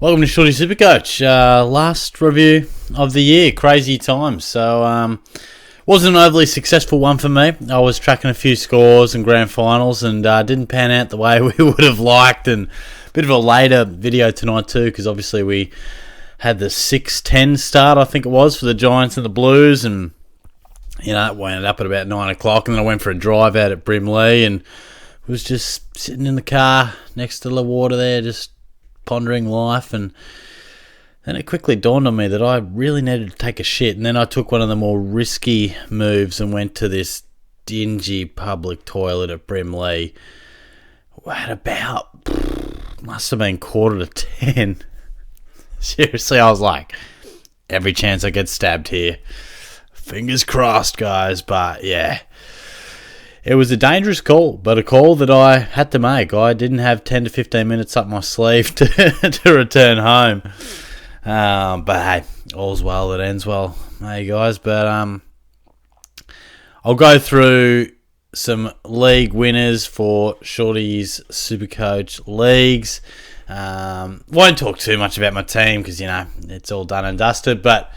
Welcome to Shorty SuperCoach. Last review of the year. Crazy times. So, wasn't an overly successful one for me. I was tracking a few scores and grand finals and didn't pan out the way we would have liked. And a bit of a later video tonight too, because obviously we had the 6-10 start, I think it was, for the Giants and the Blues. And, you know, it wound up at about 9 o'clock. And then I went for a drive out at Brimley and was just sitting in the car next to the water there, just pondering life, and then it quickly dawned on me that I really needed to take a shit. And then I took one of the more risky moves and went to this dingy public toilet at Brimley at about, must have been 9:45. Seriously, I was like, every chance I get stabbed here. Fingers crossed, guys. But yeah, it was a dangerous call, but a call that I had to make. I didn't have 10 to 15 minutes up my sleeve to return home. But hey, all's well that ends well. Hey guys, but I'll go through some league winners for Shorty's SuperCoach leagues. Won't talk too much about my team because, you know, it's all done and dusted, but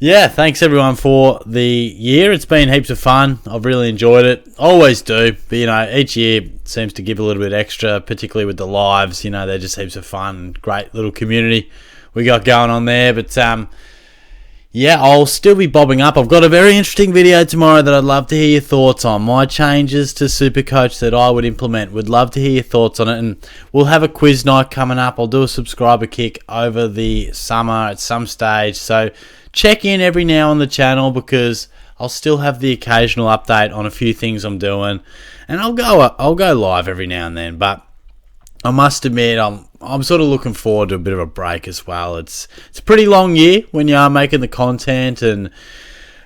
yeah, thanks everyone for the year. It's been heaps of fun. I've really enjoyed it. Always do. But, you know, each year seems to give a little bit extra, particularly with the lives. You know, they're just heaps of fun. Great little community we got going on there. But, yeah, I'll still be bobbing up. I've got a very interesting video tomorrow that I'd love to hear your thoughts on. My changes to SuperCoach that I would implement. Would love to hear your thoughts on it. And we'll have a quiz night coming up. I'll do a subscriber kick over the summer at some stage. So check in every now on the channel because I'll still have the occasional update on a few things I'm doing, and I'll go live every now and then. But I must admit, I'm sort of looking forward to a bit of a break as well. It's a pretty long year when you are making the content, and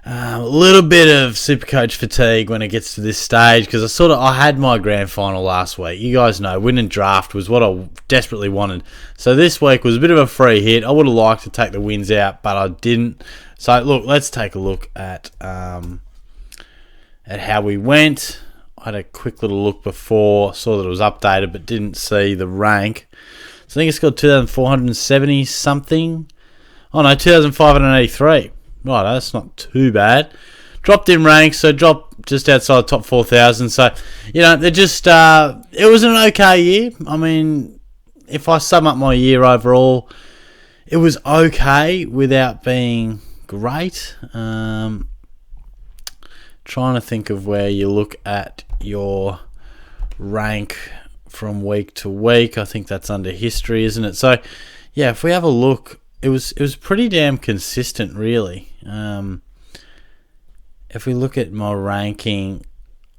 a little bit of SuperCoach fatigue when it gets to this stage because I had my grand final last week. You guys know winning draft was what I desperately wanted. So this week was a bit of a free hit. I would have liked to take the wins out, but I didn't. So look, let's take a look at how we went. I had a quick little look before, saw that it was updated, but didn't see the rank. So I think it's got 2,470 something. Oh no, 2,583. Right, that's not too bad. Dropped in ranks, so dropped just outside the top 4,000. So, you know, they're just, it was an okay year. I mean, if I sum up my year overall, it was okay without being great. Trying to think of where you look at your rank from week to week. I think that's under history, isn't it? So, yeah, if we have a look, it was pretty damn consistent, really. If we look at my ranking,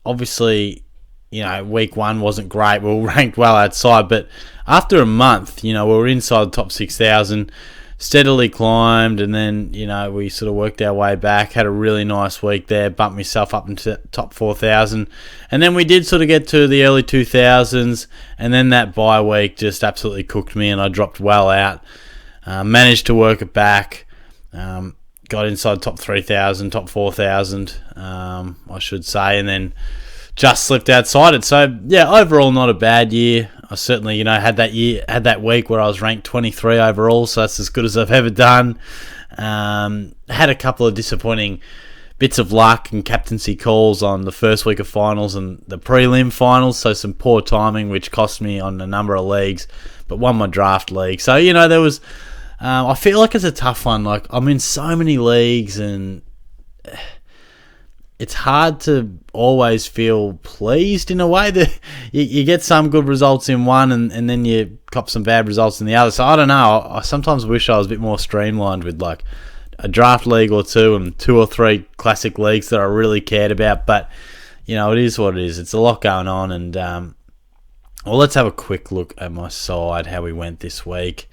obviously, you know, week 1 wasn't great. We were ranked well outside, but after a month, you know, we were inside the top 6,000, steadily climbed, and then, you know, we sort of worked our way back, had a really nice week there, bumped myself up into top 4,000, and then we did sort of get to the early 2,000s, and then that bye week just absolutely cooked me, and I dropped well out. Managed to work it back, got inside top 3,000, top 4,000, I should say, and then just slipped outside it. So, yeah, overall not a bad year. I certainly, you know, had that week where I was ranked 23 overall, so that's as good as I've ever done. Had a couple of disappointing bits of luck and captaincy calls on the first week of finals and the prelim finals, so some poor timing, which cost me on a number of leagues, but won my draft league. So, you know, there was... I feel like it's a tough one. Like, I'm in so many leagues and it's hard to always feel pleased in a way that you get some good results in one and then you cop some bad results in the other. So I don't know. I sometimes wish I was a bit more streamlined with like a draft league or two and 2 or 3 classic leagues that I really cared about. But, you know, it is what it is. It's a lot going on. And, well, let's have a quick look at my side, how we went this week.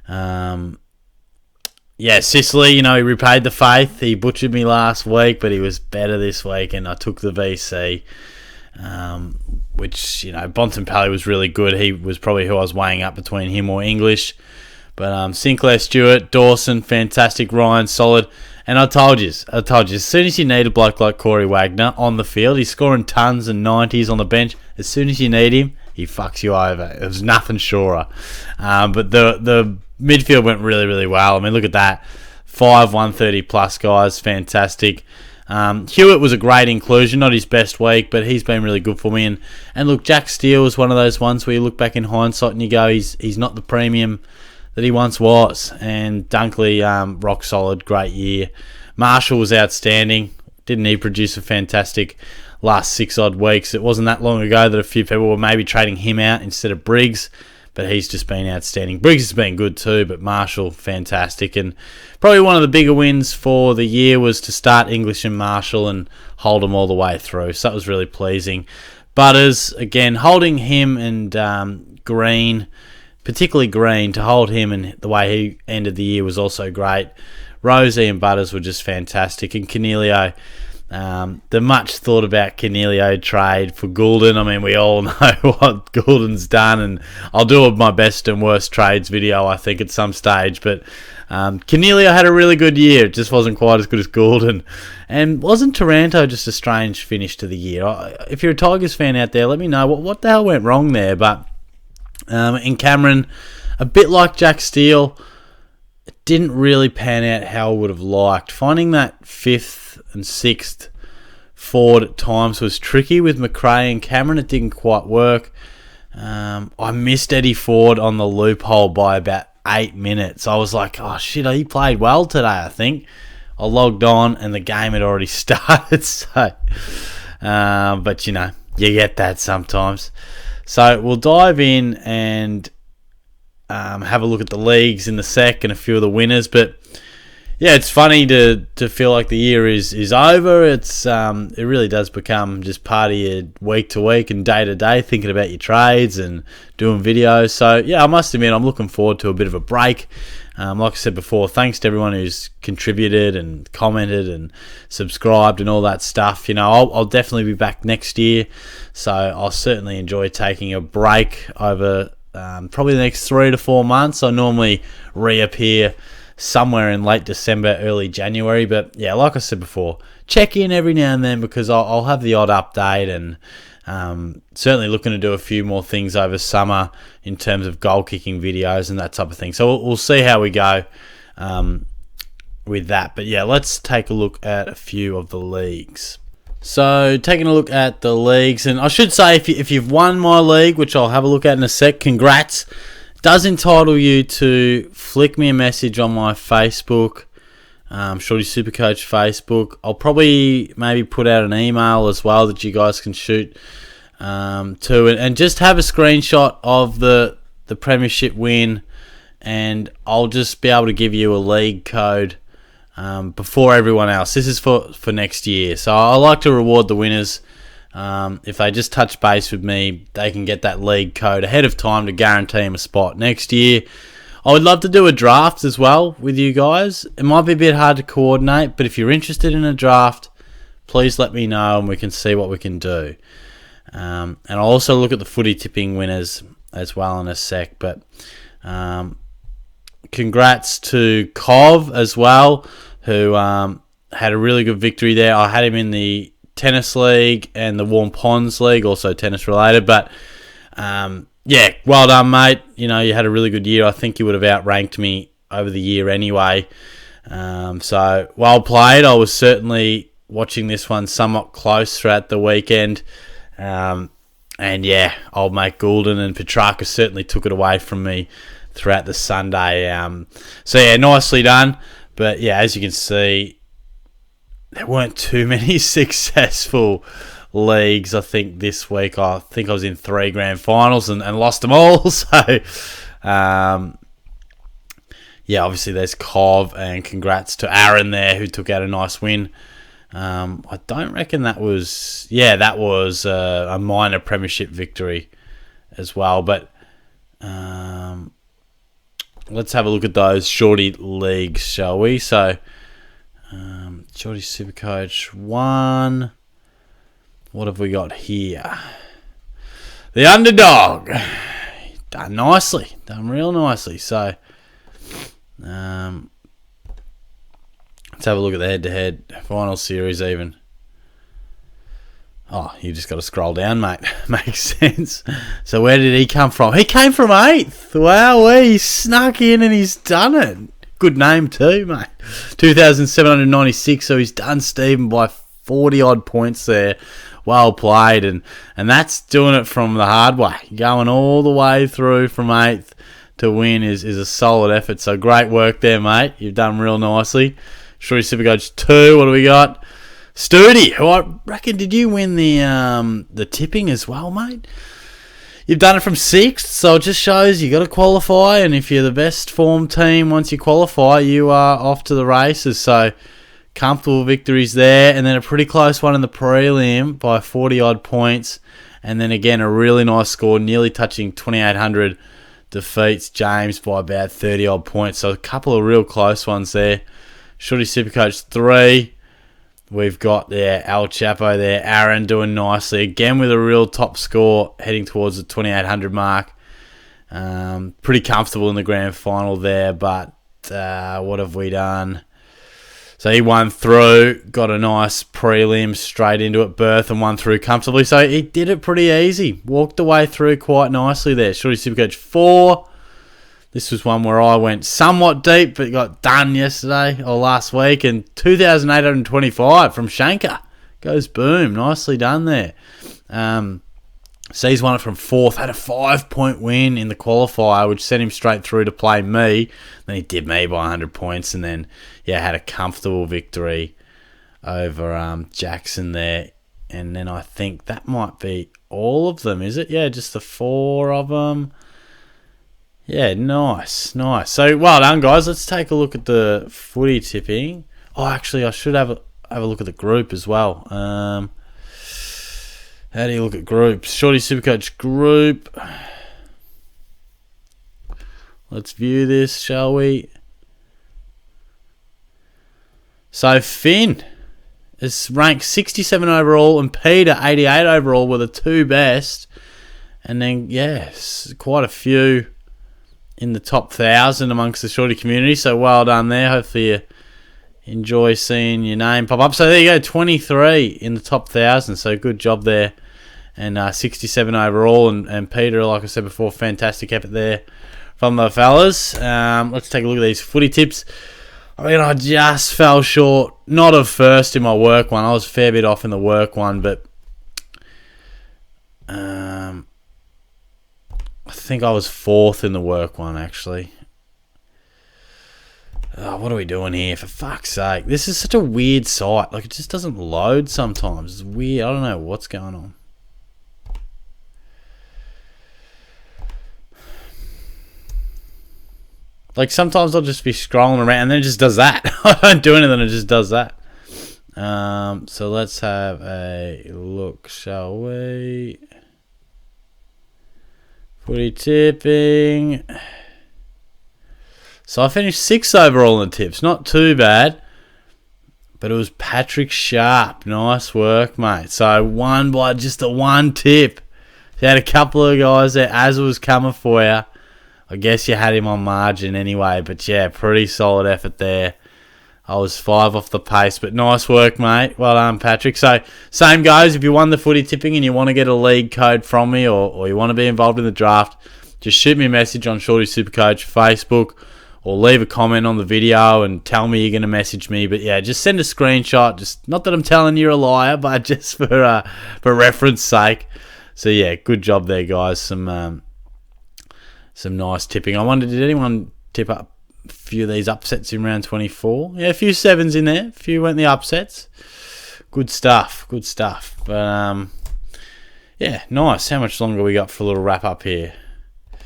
Yeah, Sicily, you know, he repaid the faith. He butchered me last week, but he was better this week, and I took the VC, which, you know, Bontempelli was really good. He was probably who I was weighing up between him or English. But Sinclair Stewart, Dawson, fantastic. Ryan, solid. And I told you, as soon as you need a bloke like Corey Wagner on the field, he's scoring tons and 90s on the bench. As soon as you need him, he fucks you over. It was nothing surer. But the midfield went really, really well. I mean, look at that. 5 130 plus guys, fantastic. Hewitt was a great inclusion, not his best week, but he's been really good for me. And look, Jack Steele was one of those ones where you look back in hindsight and you go, he's not the premium that he once was. And Dunkley, rock solid, great year. Marshall was outstanding. Didn't he produce a fantastic last 6 odd weeks? It wasn't that long ago that a few people were maybe trading him out instead of Briggs, but he's just been outstanding. Briggs has been good too, but Marshall, fantastic. And probably one of the bigger wins for the year was to start English and Marshall and hold them all the way through. So that was really pleasing. Butters, again, holding him and Green, particularly Green, to hold him and the way he ended the year was also great. Rosie and Butters were just fantastic. And Cornelio, the much thought about Cornelio trade for Goulden. I mean, we all know what Goulden's done, and I'll do my best and worst trades video, I think, at some stage. But Cornelio had a really good year. It just wasn't quite as good as Goulden. And wasn't Taranto just a strange finish to the year? If you're a Tigers fan out there, let me know what the hell went wrong there. But in Cameron, a bit like Jack Steele, it didn't really pan out how I would have liked. Finding that 5th and 6th forward at times was tricky with McRae and Cameron. It didn't quite work. I missed Eddie Ford on the loophole by about 8 minutes. I was like, oh shit, he played well today, I think. I logged on and the game had already started. So, but you know, you get that sometimes. So we'll dive in and have a look at the leagues in the sec and a few of the winners. But yeah, it's funny to feel like the year is over. It's it really does become just part of your week to week and day to day, thinking about your trades and doing videos. So yeah, I must admit I'm looking forward to a bit of a break. Like I said before, thanks to everyone who's contributed and commented and subscribed and all that stuff. You know, I'll definitely be back next year, so I'll certainly enjoy taking a break over probably the next 3 to 4 months. I normally reappear somewhere in late December, early January. But yeah, like I said before, check in every now and then because I'll have the odd update, and certainly looking to do a few more things over summer in terms of goal kicking videos and that type of thing. So we'll see how we go with that. But yeah, let's take a look at a few of the leagues. So taking a look at the leagues, and I should say if you've won my league, which I'll have a look at in a sec, congrats. Does entitle you to flick me a message on my Facebook, Shorty SuperCoach Facebook. I'll probably maybe put out an email as well that you guys can shoot to, and just have a screenshot of the premiership win, and I'll just be able to give you a league code before everyone else. This is for next year, so I like to reward the winners. If they just touch base with me, they can get that league code ahead of time to guarantee them a spot next year. I would love to do a draft as well with you guys. It might be a bit hard to coordinate, but if you're interested in a draft, please let me know and we can see what we can do. And I'll also look at the footy tipping winners as well in a sec. But congrats to Kov as well, who had a really good victory there. I had him in the tennis league and the Warm Ponds league, also tennis related. But yeah, well done, mate. You know, you had a really good year. I think you would have outranked me over the year anyway. So well played. I was certainly watching this one somewhat close throughout the weekend. And yeah, old mate Goulden and Petrarca certainly took it away from me throughout the Sunday. So yeah, nicely done. But yeah, as you can see, there weren't too many successful leagues, I think, this week. I think I was in 3 grand finals and lost them all. So, yeah, obviously there's Kov, and congrats to Aaron there, who took out a nice win. I don't reckon that was... Yeah, that was a minor premiership victory as well. But let's have a look at those Shorty leagues, shall we? So... Shorty SuperCoach 1. What have we got here? The underdog. Done nicely. Done real nicely. So, let's have a look at the head-to-head final series even. Oh, you just got to scroll down, mate. Makes sense. So where did he come from? He came from 8th. Wow, he snuck in and he's done it. Good name too, mate. 2,796, so he's done Stephen by 40-odd points there. Well played, and that's doing it from the hard way. Going all the way through from 8th to win is a solid effort. So great work there, mate. You've done real nicely. Shorty SuperCoach 2, what do we got? Sturdy, who I reckon, did you win the tipping as well, mate? You've done it from 6th, so it just shows you got to qualify, and if you're the best form team once you qualify, you are off to the races. So comfortable victories there, and then a pretty close one in the prelim by 40-odd points, and then again a really nice score, nearly touching 2,800, defeats James by about 30-odd points. So a couple of real close ones there. Shorty SuperCoach 3. We've got there El Chapo there, Aaron doing nicely. Again with a real top score, heading towards the 2,800 mark. Pretty comfortable in the grand final there, but what have we done? So he won through, got a nice prelim straight into it, berth, and won through comfortably. So he did it pretty easy. Walked the way through quite nicely there. Shorty SuperCoach 4. This was one where I went somewhat deep, but got done yesterday or last week. And 2,825 from Shanker. Goes boom. Nicely done there. So he's won it from 4th. Had a 5-point win in the qualifier, which sent him straight through to play me. Then he did me by 100 points. And then, had a comfortable victory over Jackson there. And then I think that might be all of them, is it? Yeah, just the 4 of them. Yeah, nice. So, well done, guys. Let's take a look at the footy tipping. Oh, actually, I should have a look at the group as well. How do you look at groups? Shorty SuperCoach group. Let's view this, shall we? So, Finn is ranked 67 overall, and Peter 88 overall were the 2 best. And then, yes, quite a few in the top 1,000 amongst the Shorty community, so well done there. Hopefully you enjoy seeing your name pop up. So there you go, 23 in the top 1,000, so good job there. And 67 overall, and Peter, like I said before, fantastic effort there from the fellas. Let's take a look at these footy tips. I mean, I just fell short, not of first in my work one. I was a fair bit off in the work one, but I think I was 4th in the work one, actually. Oh, what are we doing here? For fuck's sake. This is such a weird site. Like, it just doesn't load sometimes. It's weird. I don't know what's going on. Like, sometimes I'll just be scrolling around and then it just does that. I don't do anything, it just does that. So let's have a look, shall we? Footy tipping. So I finished 6th overall in the tips. Not too bad. But it was Patrick Sharp. Nice work, mate. So I won by just a 1 tip. You had a couple of guys there as it was coming for you. I guess you had him on margin anyway. But yeah, pretty solid effort there. I was 5 off the pace, but nice work, mate. Well done, Patrick. So, same goes. If you won the footy tipping and you want to get a league code from me or you want to be involved in the draft, just shoot me a message on Shorty SuperCoach Facebook or leave a comment on the video and tell me you're going to message me. But yeah, just send a screenshot. Just not that I'm telling you're a liar, but just for reference sake. So yeah, good job there, guys. Some nice tipping. I wonder, did anyone tip up a few of these upsets in round 24? Yeah, a few 7s in there. A few went the upsets. Good stuff. But yeah, nice. How much longer we got for a little wrap up here? A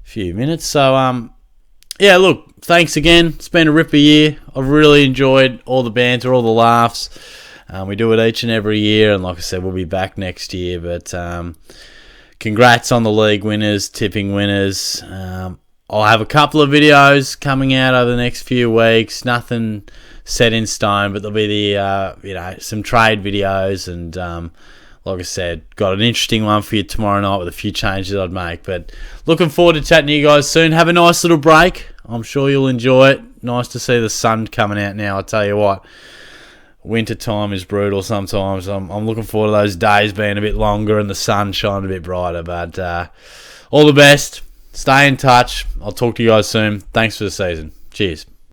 few minutes. So yeah, look, thanks again. It's been a ripper year. I've really enjoyed all the banter, all the laughs. We do it each and every year, and like I said, we'll be back next year. But congrats on the league winners, tipping winners. I'll have a couple of videos coming out over the next few weeks. Nothing set in stone, but there'll be the some trade videos, and like I said, got an interesting one for you tomorrow night with a few changes I'd make. But looking forward to chatting to you guys soon. Have a nice little break. I'm sure you'll enjoy it. Nice to see the sun coming out now, I tell you what. winter time is brutal sometimes. I'm looking forward to those days being a bit longer and the sun shining a bit brighter. But all the best. Stay in touch. I'll talk to you guys soon. Thanks for the season. Cheers.